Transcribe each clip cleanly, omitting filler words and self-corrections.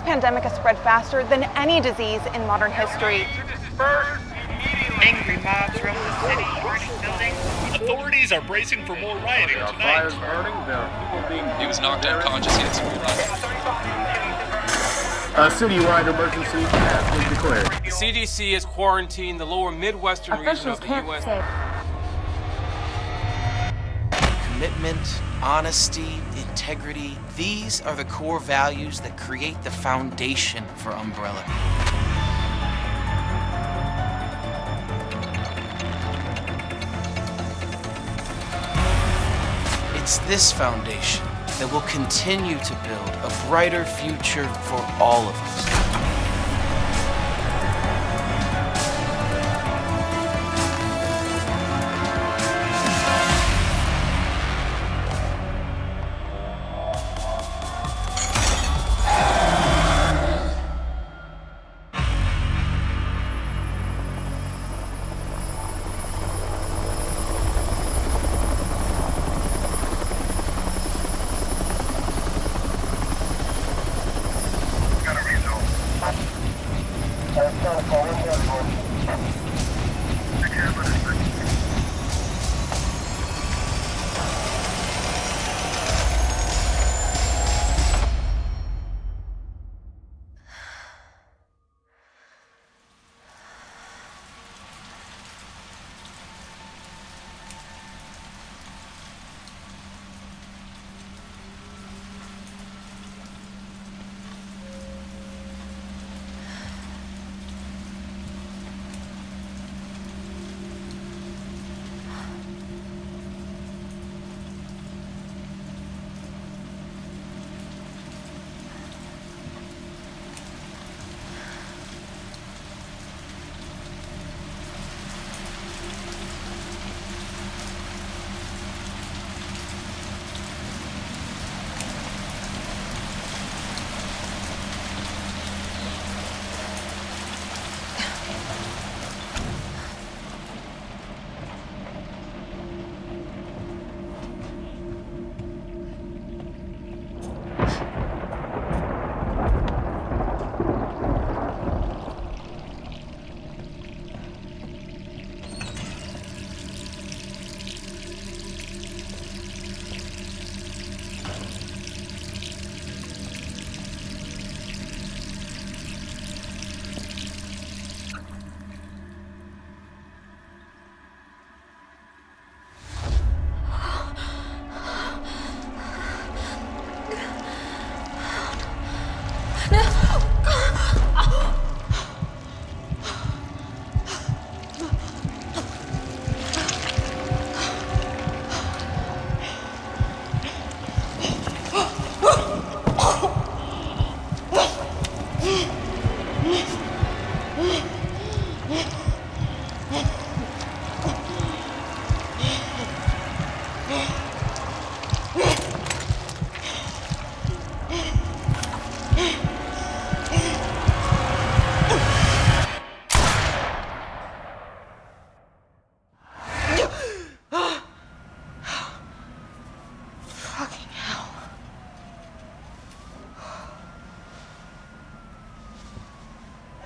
pandemic has spread faster than any disease in modern history. Angry mobs roam the city, burning buildings. Authorities are bracing for more rioting There are tonight. fires burning, there are people being... He was knocked unconscious. He had severe A citywide emergency has been declared. The CDC has quarantined the lower Midwestern region of the U.S. Commitment, honesty, integrity, these are the core values that create the foundation for Umbrella. It's this foundation that will continue to build a brighter future for all of us.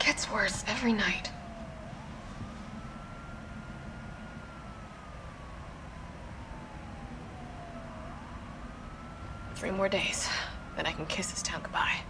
Gets worse every night. Three more days, then I can kiss this town goodbye.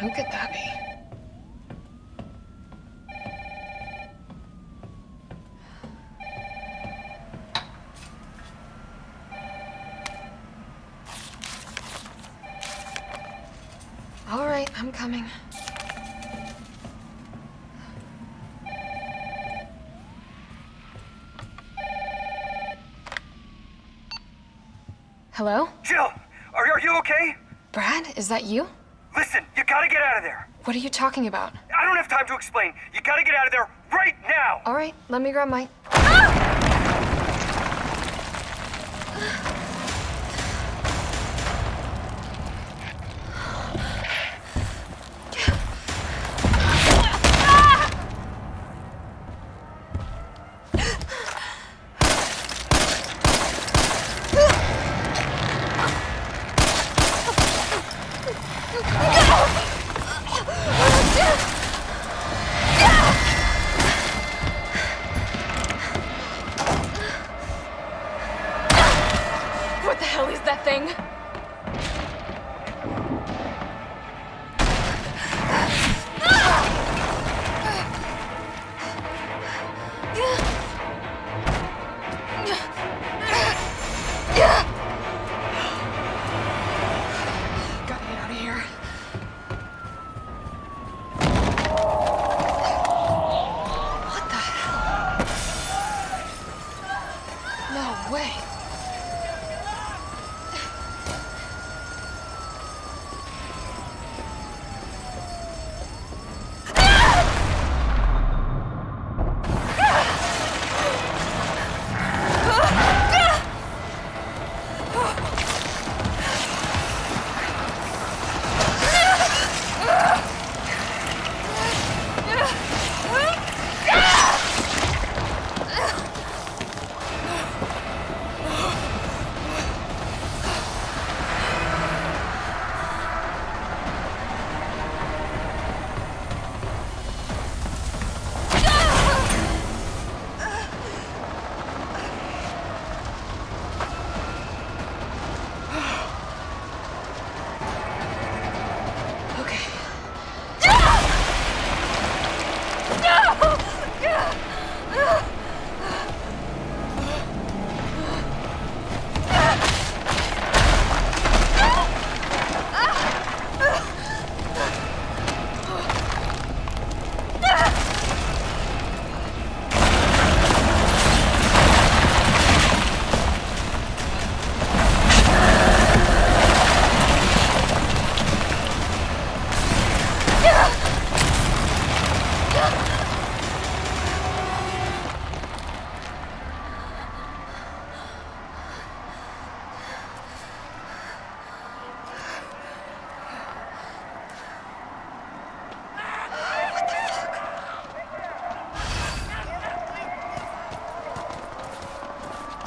Who could that be? right, I'm coming. Hello? Jill, are you okay? Brad, is that you? Listen, you gotta get out of there. What are you talking about? I don't have time to explain. You gotta get out of there right now. All right, let me grab my... What the hell is that thing? Gotta get out of here. What the hell? No way.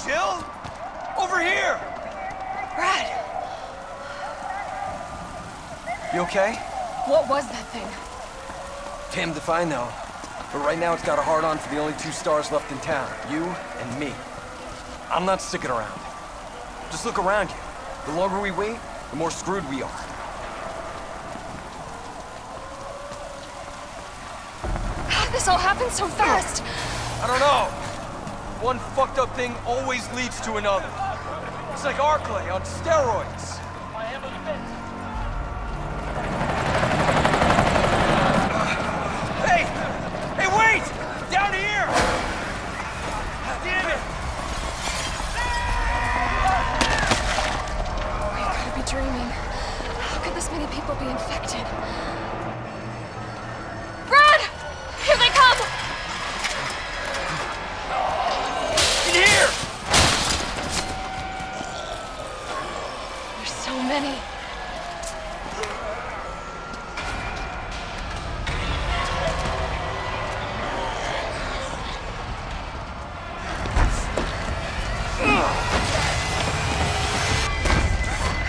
Jill? Over here! Brad, You okay? what was that thing? Damned if I know. But right now it's got a hard-on for the only two stars left in town. You and me. I'm not sticking around. Just look around you. The longer we wait, the more screwed we are. How did this all happen so fast? I don't know. One fucked up thing always leads to another. It's like Arklay on steroids. Hey! Hey, wait! Down here! Damn it! We gotta be dreaming. How could this many people be infected? Brad! Here they come! In here! There's so many.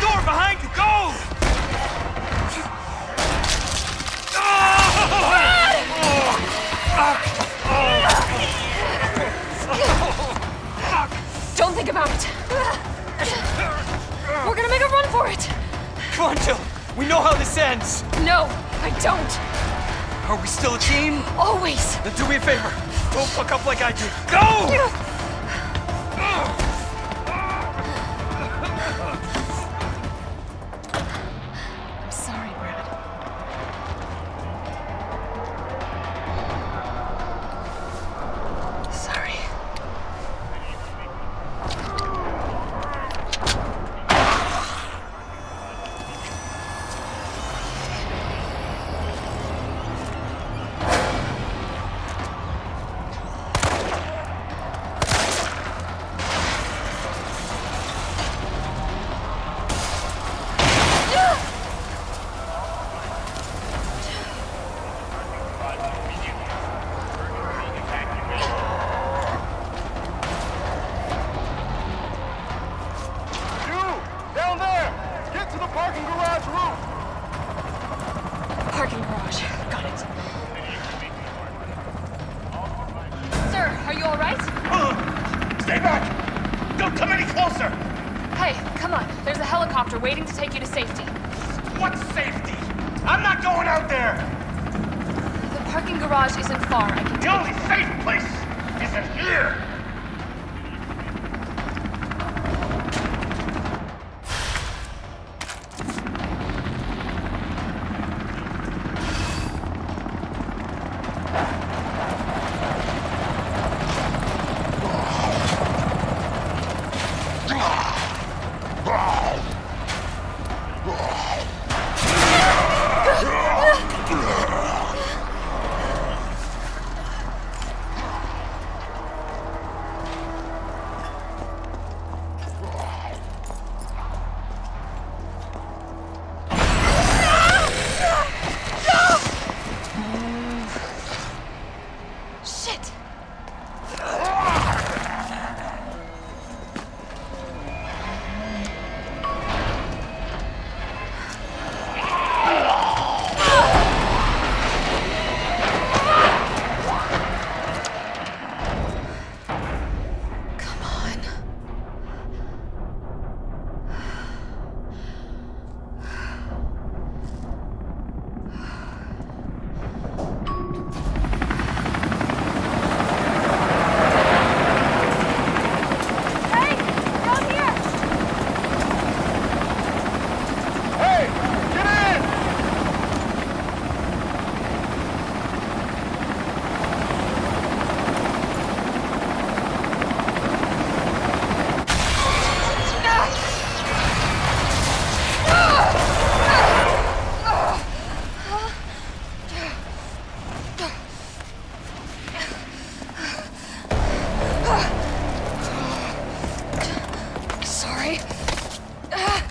Door behind you! Go! Don't think about it. We're gonna make a run for it. Come on, Jill. We know how this ends. No, I don't. Are we still a team? Always. Then do me a favor. Don't fuck up like I did. Go! I'm sorry, Brad. Parking garage. Got it. Sir, are you all right? Stay back! Don't come any closer! Hey, come on. There's a helicopter waiting to take you to safety. What safety? I'm not going out there! The parking garage isn't far. I can The only safe place is in here! Shit! Come on. Hey, down here! Hey, get in! Sorry. Oh,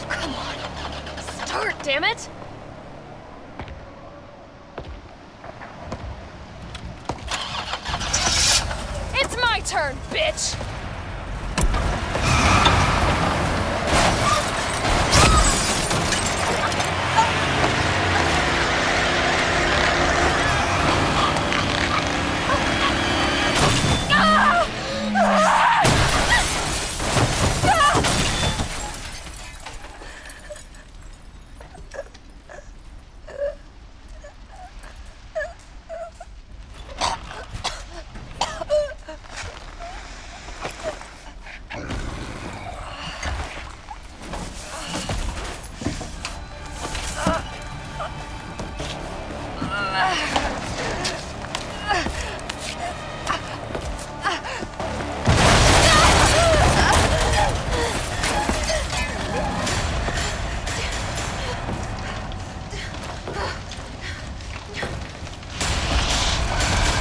come on. Start, damn it! It's my turn, bitch!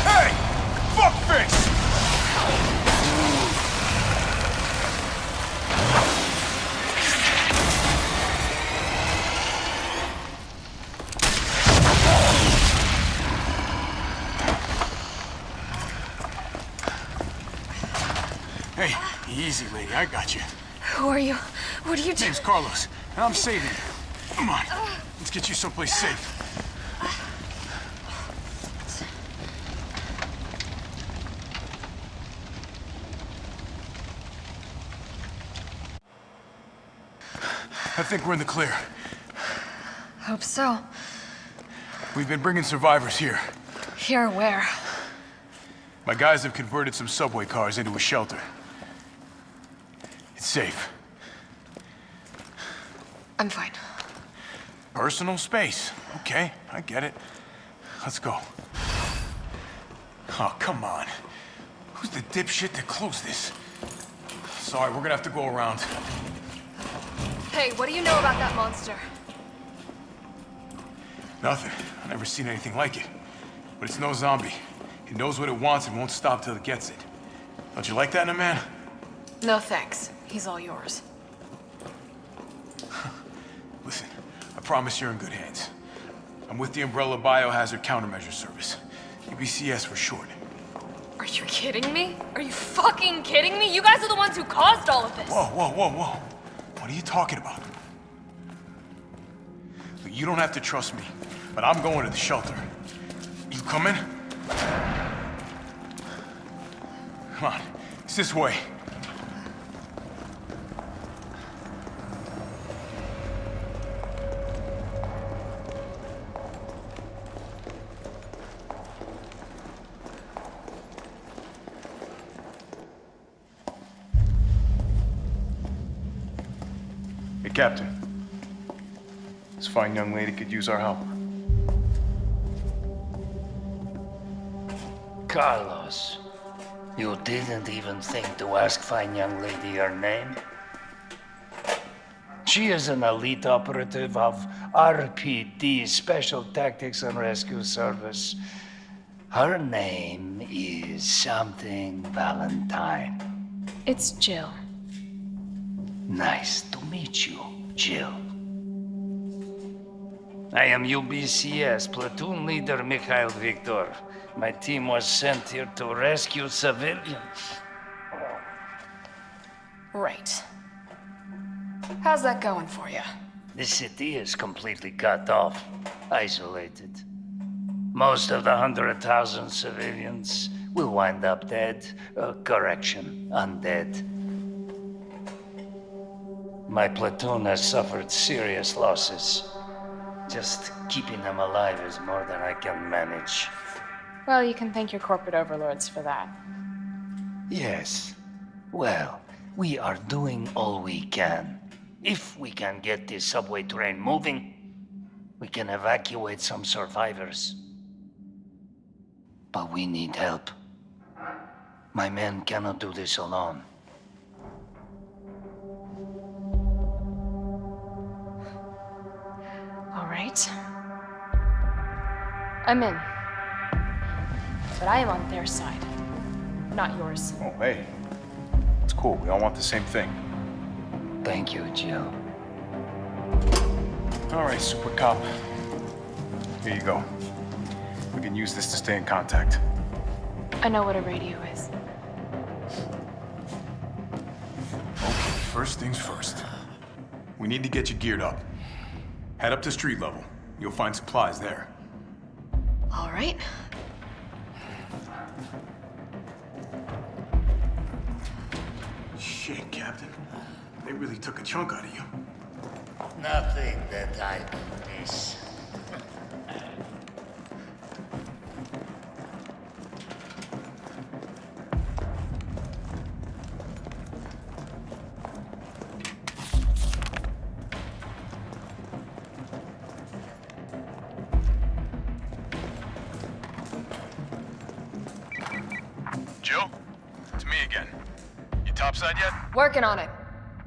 Hey! Fuckface! Hey, easy, lady. I got you. Who are you? What are you doing? Name's Carlos, and I'm saving you. Come on, let's get you someplace safe. I think we're in the clear. Hope so. We've been bringing survivors here. Here where? My guys have converted some subway cars into a shelter. It's safe. I'm fine. Personal space. Okay, I get it. Let's go. Oh, come on. Who's the dipshit that closed this? Sorry, we're gonna have to go around. Hey, what do you know about that monster? Nothing. I've never seen anything like it. But it's no zombie. It knows what it wants and won't stop till it gets it. Don't you like that in a man? No thanks. He's all yours. Listen, I promise you're in good hands. I'm with the Umbrella Biohazard Countermeasure Service. UBCS for short. Are you kidding me? Are you fucking kidding me? You guys are the ones who caused all of this. Whoa, whoa, whoa, whoa. What are you talking about? Look, you don't have to trust me, but I'm going to the shelter. You coming? Come on, it's this way. Hey, Captain. This fine young lady could use our help. Carlos, you didn't even think to ask fine young lady her name? She is an elite operative of RPD, Special Tactics and Rescue Service. Her name is something Valentine. It's Jill. Nice to meet you, Jill. I am UBCS Platoon Leader Mikhail Viktor. My team was sent here to rescue civilians. Right. How's that going for you? The city is completely cut off, isolated. Most of the 100,000 civilians will wind up dead. Correction, undead. My platoon has suffered serious losses. Just keeping them alive is more than I can manage. Well, you can thank your corporate overlords for that. Yes. Well, we are doing all we can. If we can get this subway train moving, we can evacuate some survivors. But we need help. My men cannot do this alone. All right. I'm in. But I am on their side, not yours. Oh, hey. It's cool. We all want the same thing. Thank you, Jill. All right, Super Cop. Here you go. We can use this to stay in contact. I know what a radio is. Okay, first things first. We need to get you geared up. Head up to street level. You'll find supplies there. All right. Shit, Captain. They really took a chunk out of you. Nothing that I miss. Jill? It's me again. You topside yet? Working on it.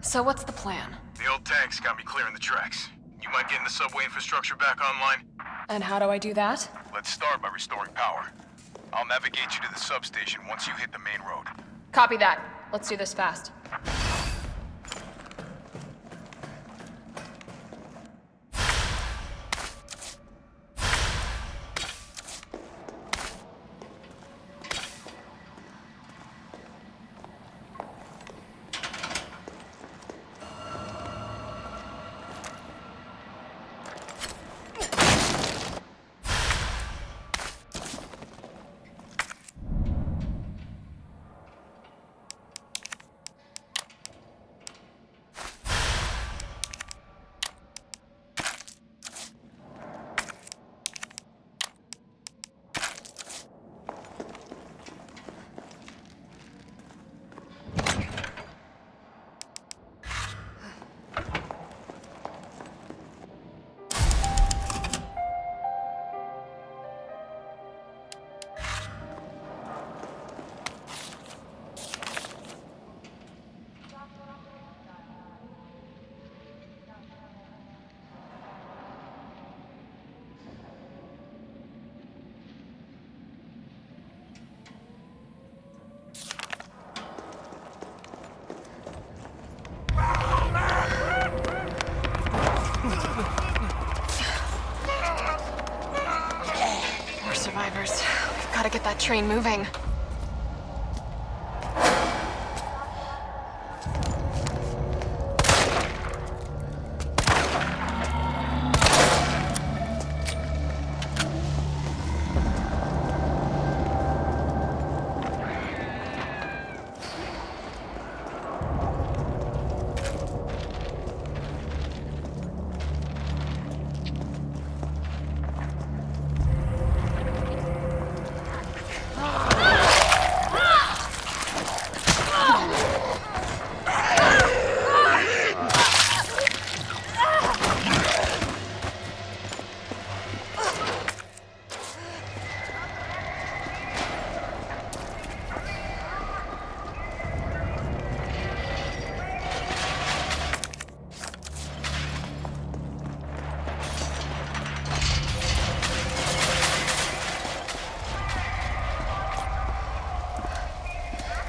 So what's the plan? The old tanks got me clearing the tracks. You might getting the subway infrastructure back online? And how do I do that? Let's start by restoring power. I'll navigate you to the substation once you hit the main road. Copy that. Let's do this fast. that train moving.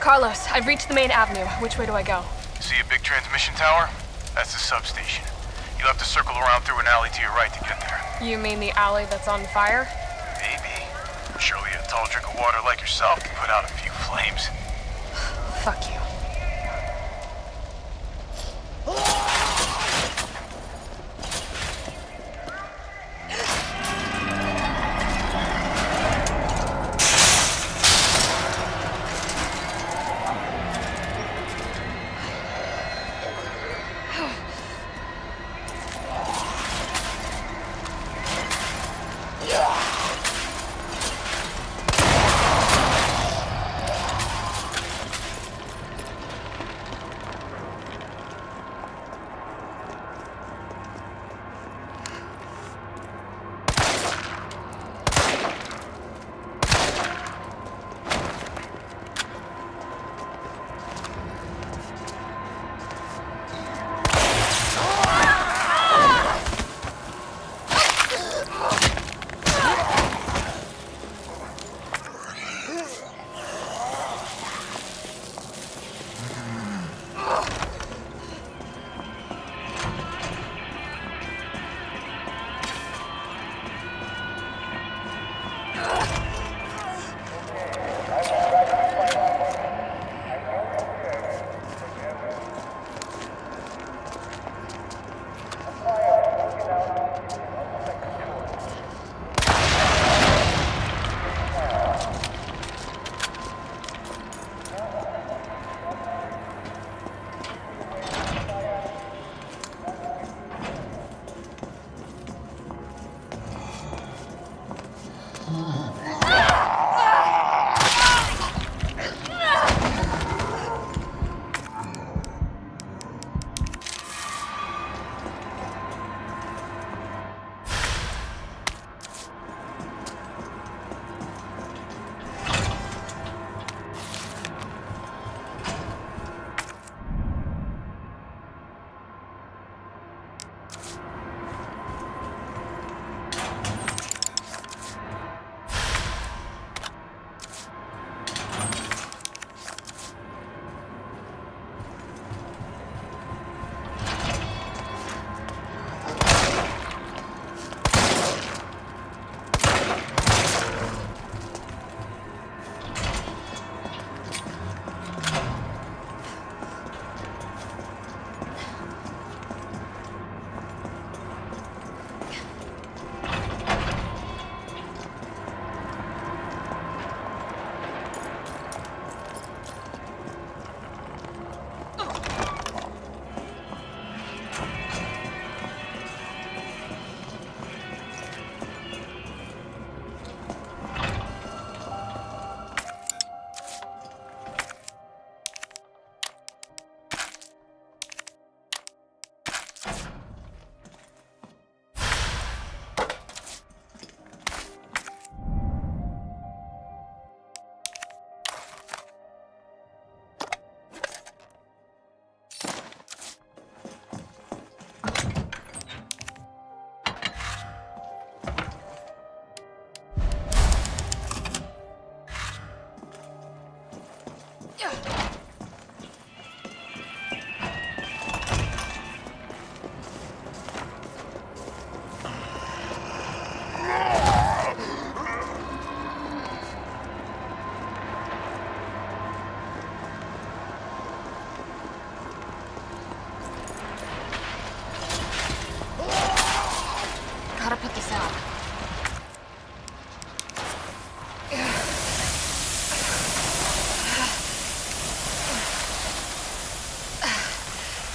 Carlos, I've reached the main avenue. Which way do I go? See a big transmission tower? That's the substation. You'll have to circle around through an alley to your right to get there. You mean the alley that's on fire? Maybe. Surely a tall drink of water like yourself can put out a few flames. Fuck you.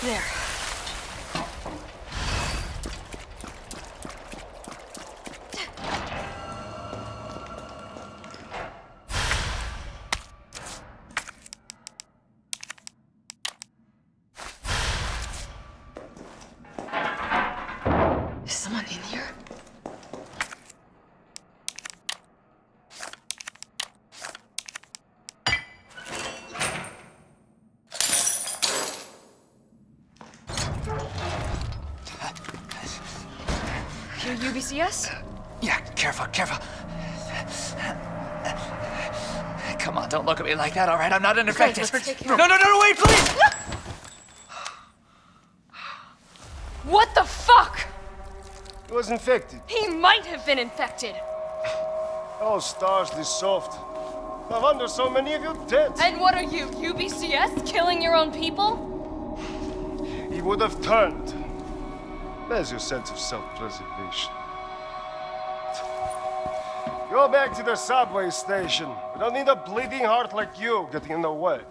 There. Is someone in here? Your UBCS? Yeah, careful. Come on, don't look at me like that, all right? I'm not infected. Let's take care No, wait, please! What the fuck? He was infected. He might have been infected. Oh, stars, this soft. No wonder so many of you dead. And what are you, UBCS? Killing your own people? He would have turned. There's your sense of self-preservation. Go back to the subway station. We don't need a bleeding heart like you getting in the way.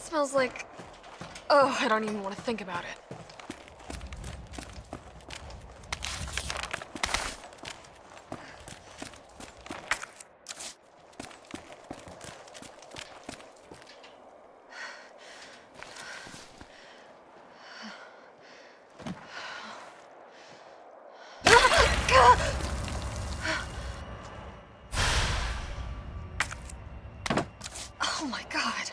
Smells like... Oh, I don't even want to think about it. Oh my god.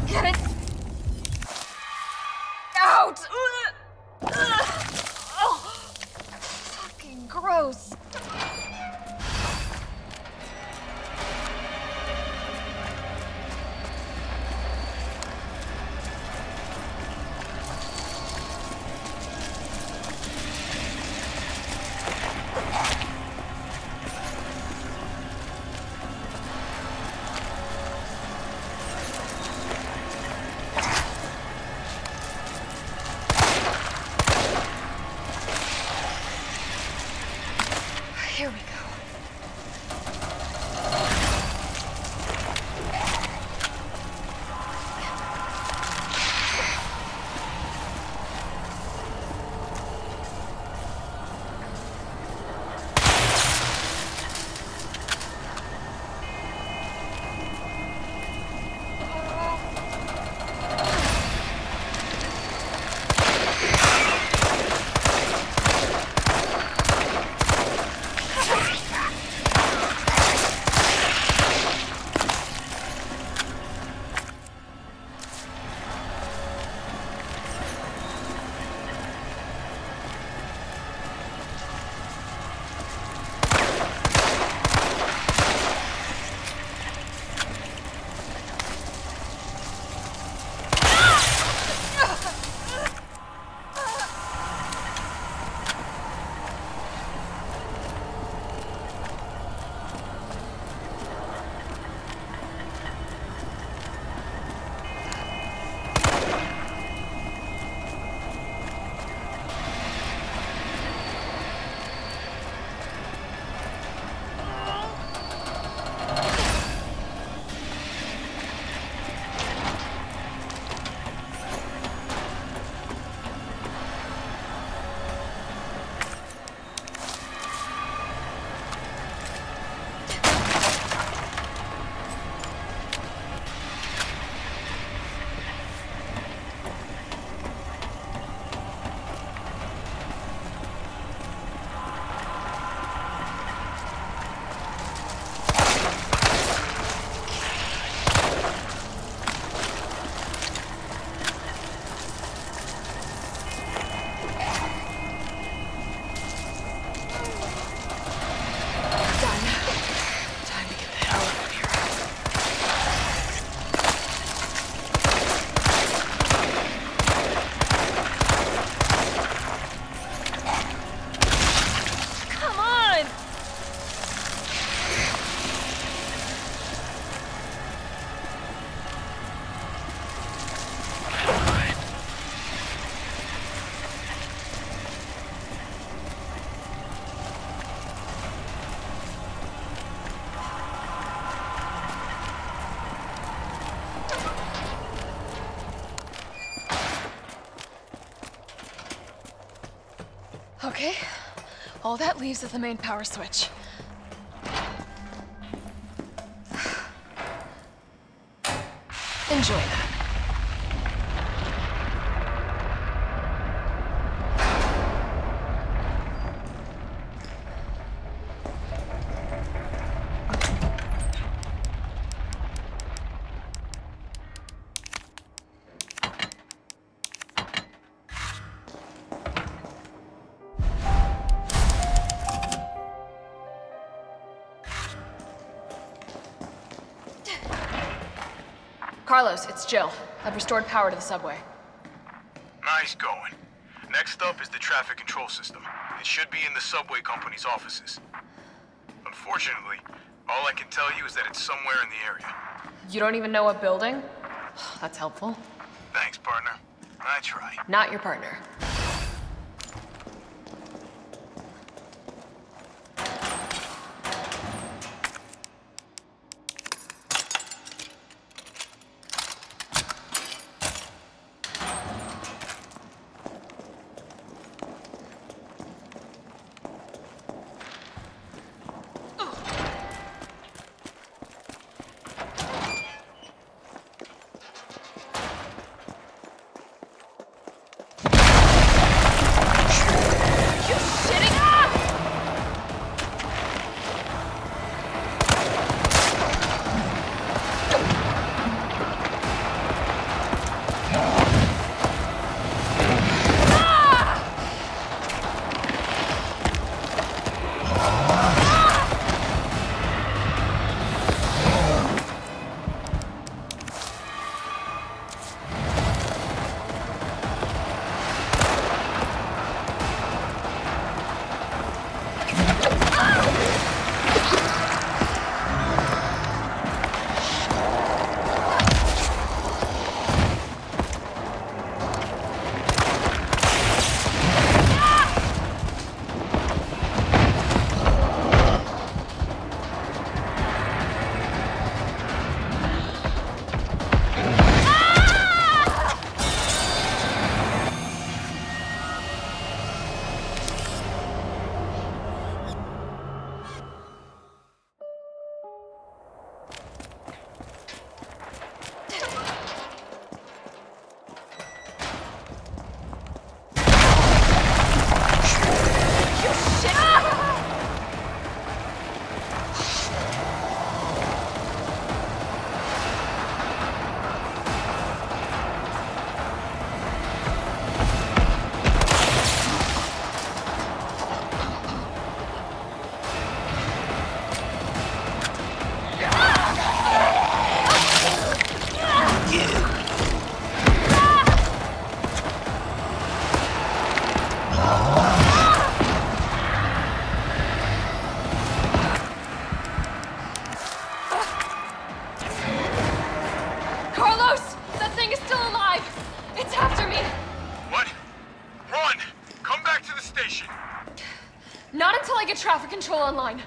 Get it out! Oh, fucking gross. Here we go. Okay, all that leaves is the main power switch. Enjoy that. Carlos, it's Jill. I've restored power to the subway. Nice going. Next up is the traffic control system. It should be in the subway company's offices. Unfortunately, all I can tell you is that it's somewhere in the area. You don't even know what building? That's helpful. Thanks, partner. I try. Not your partner. get traffic control online.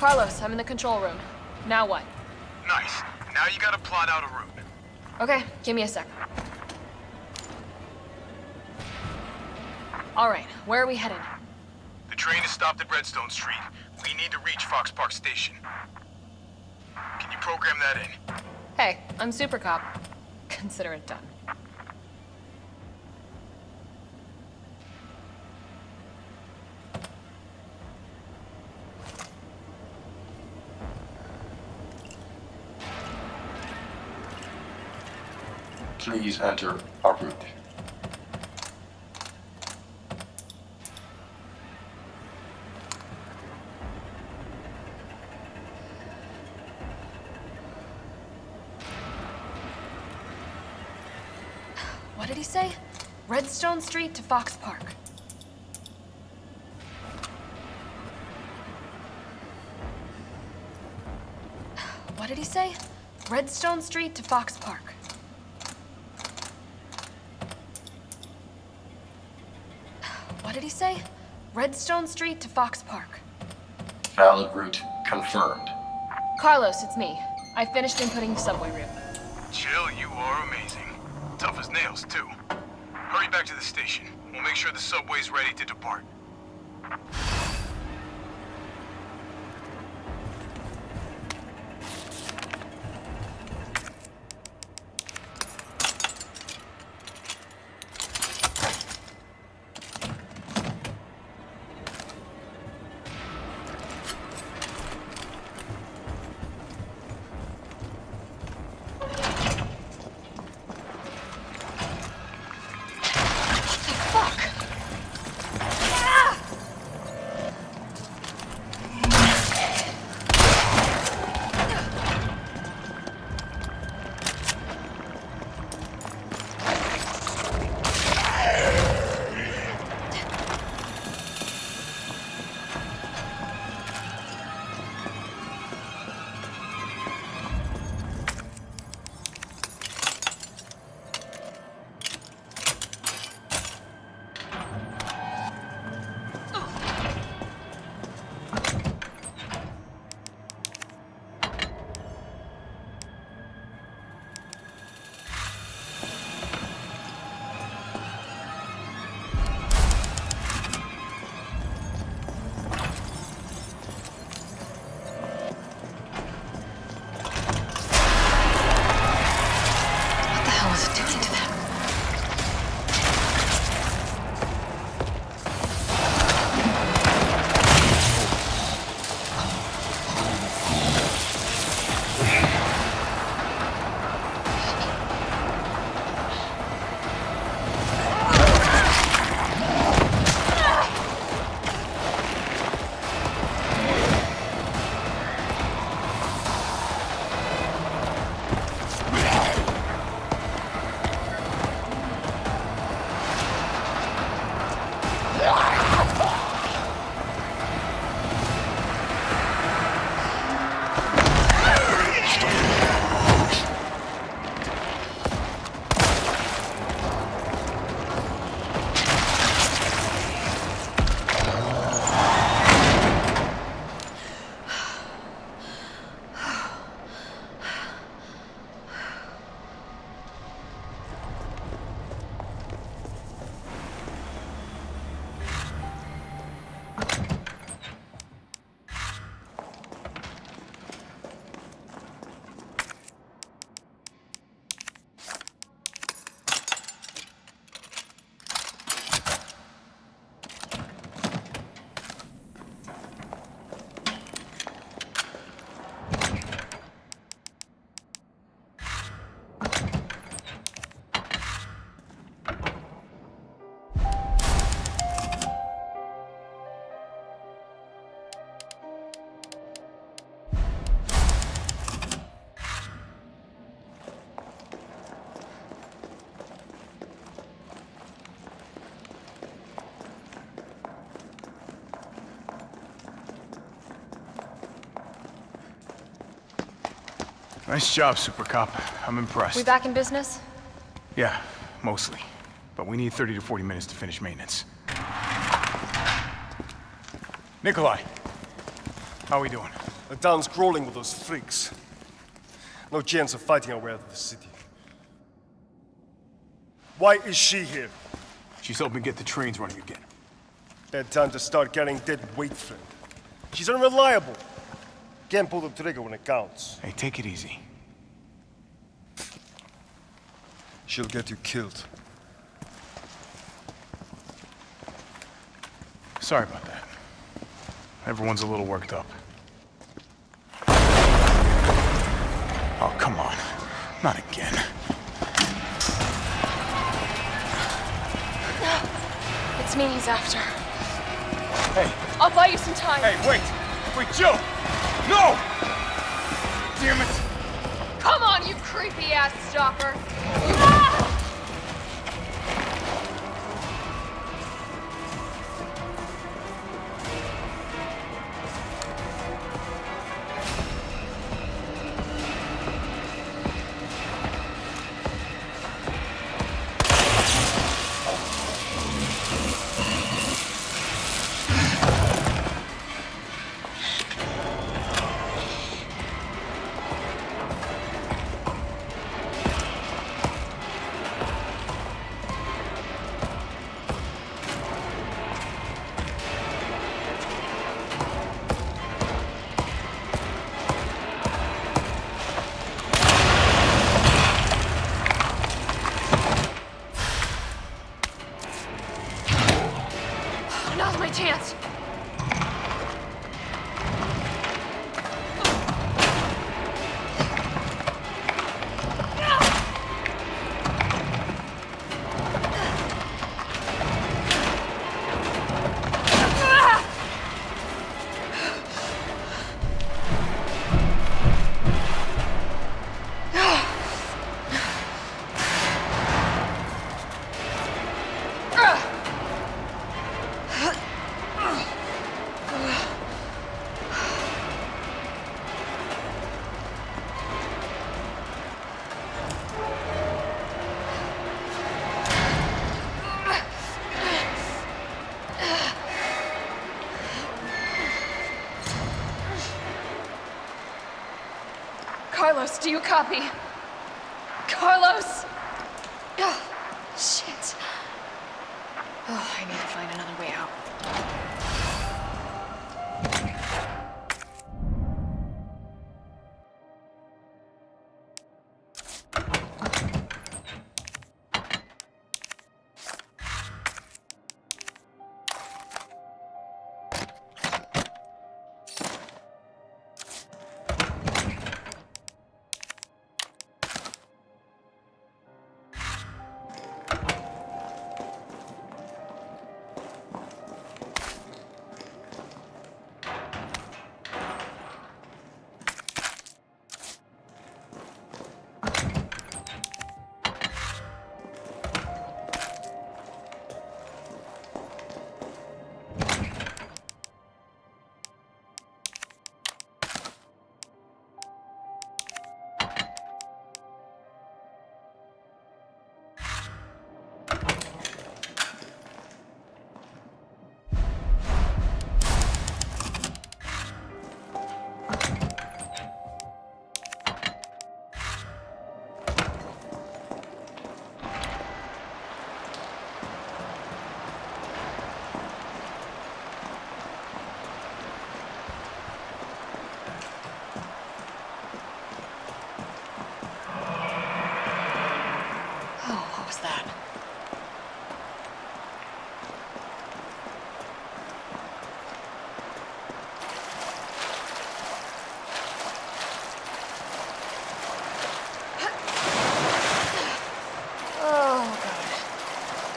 Carlos, I'm in the control room. Now what? Nice. Now you gotta plot out a route. Okay, give me a sec. All right, where are we headed? The train is stopped at Redstone Street. We need to reach Fox Park Station. Can you program that in? Hey, I'm Super Cop. Consider it done. Please enter our route. What did he say? Redstone Street to Fox Park. What did he say? Redstone Street to Fox Park. What did he say? Redstone Street to Fox Park. Valid route confirmed. Carlos, it's me. I finished inputting the subway route. Jill, you are amazing. Tough as nails, too. Hurry back to the station. We'll make sure the subway's ready to depart. Nice job, Super Cop. I'm impressed. We back in business? Yeah, mostly. But we need 30 to 40 minutes to finish maintenance. Nikolai, how are we doing? The town's crawling with those freaks. No chance of fighting our way out of the city. Why is she here? She's helping get the trains running again. Bad time to start carrying dead weight, friend. She's unreliable. Can't pull the trigger when it counts. Hey, take it easy. She'll get you killed. Sorry about that. Everyone's a little worked up. Oh, come on. Not again. It's me he's after. Hey. I'll buy you some time. Hey, wait! Wait, Jill! No! Damn it! Come on, you creepy ass stalker. Ah! Now's my chance. Carlos, do you copy? Carlos! Oh, shit. Oh, I need to find another way out.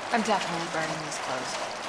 I'm definitely burning these clothes.